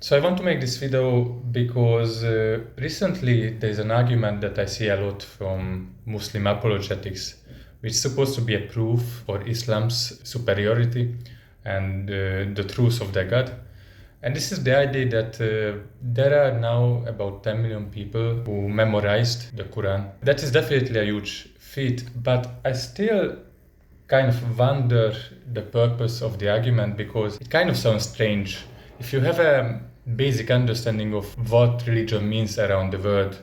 So I want to make this video because recently there's an argument that I see a lot from Muslim apologetics, which is supposed to be a proof for Islam's superiority and the truth of their God. And this is the idea that there are now about 10 million people who memorized the Quran. That is definitely a huge feat, but I still kind of wonder the purpose of the argument because it kind of sounds strange. If you have a basic understanding of what religion means around the world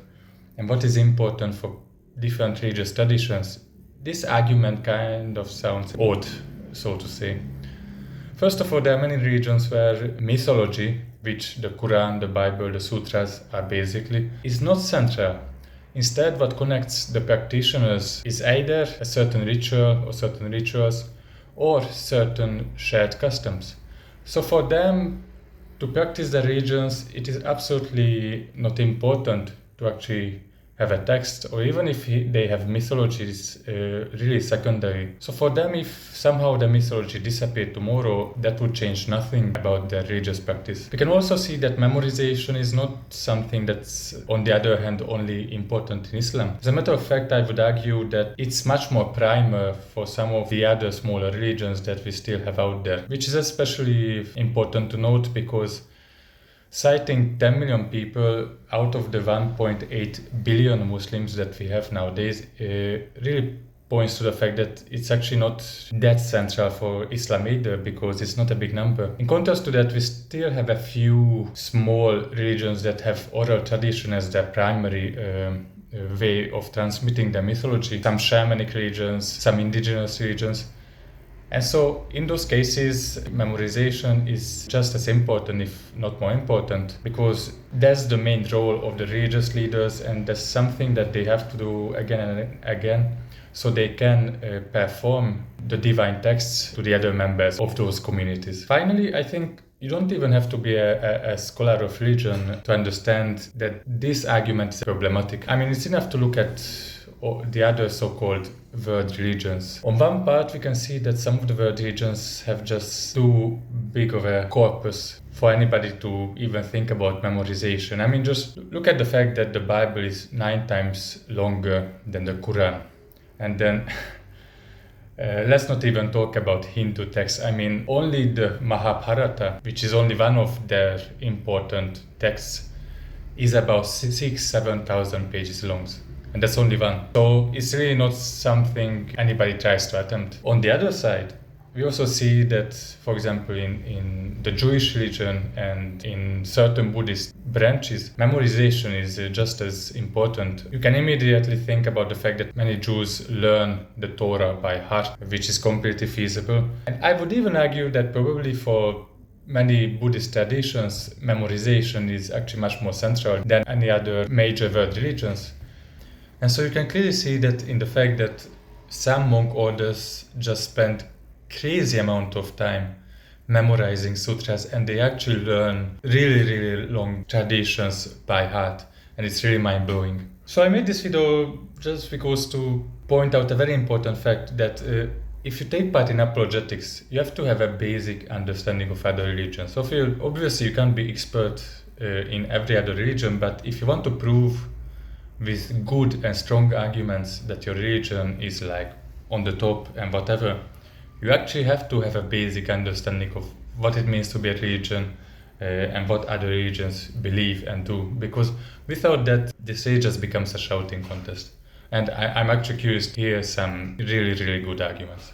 and what is important for different religious traditions, this argument kind of sounds odd, so to say. First of all, there are many religions where mythology, which the Quran, the Bible, the sutras are basically, is not central. Instead, what connects the practitioners is either a certain ritual or certain rituals or certain shared customs. So for them to practice their religions, it is absolutely not important to actually have a text, or even if they have mythology, is really secondary. So for them, if somehow the mythology disappeared tomorrow, that would change nothing about their religious practice. We can also see that memorization is not something that's, on the other hand, only important in Islam. As a matter of fact, I would argue that it's much more primer for some of the other smaller religions that we still have out there, which is especially important to note because citing 10 million people out of the 1.8 billion Muslims that we have nowadays really points to the fact that it's actually not that central for Islam either, because it's not a big number. In contrast to that, we still have a few small religions that have oral tradition as their primary way of transmitting their mythology. Some shamanic religions, some indigenous religions. And so in those cases, memorization is just as important, if not more important, because that's the main role of the religious leaders, and that's something that they have to do again and again so they can perform the divine texts to the other members of those communities. Finally, I think you don't even have to be a scholar of religion to understand that this argument is problematic. I mean, it's enough to look at the other so-called world religions. On one part, we can see that some of the world religions have just too big of a corpus for anybody to even think about memorization. I mean, just look at the fact that the Bible is 9 times longer than the Quran. And then let's not even talk about Hindu texts. I mean, only the Mahabharata, which is only one of their important texts, is about 7,000 pages long. And that's only one. So it's really not something anybody tries to attempt. On the other side, we also see that, for example, in the Jewish religion and in certain Buddhist branches, memorization is just as important. You can immediately think about the fact that many Jews learn the Torah by heart, which is completely feasible. And I would even argue that probably for many Buddhist traditions, memorization is actually much more central than any other major world religions. And so you can clearly see that in the fact that some monk orders just spend crazy amount of time memorizing sutras, and they actually learn really, really long traditions by heart, and it's really mind-blowing. So I made this video just because to point out a very important fact that if you take part in apologetics, you have to have a basic understanding of other religions. So obviously you can't be expert in every other religion, but if you want to prove with good and strong arguments that your religion is like on the top and whatever, you actually have to have a basic understanding of what it means to be a religion and what other religions believe and do, because without that, this really just becomes a shouting contest. And I'm actually curious to hear some really, really good arguments.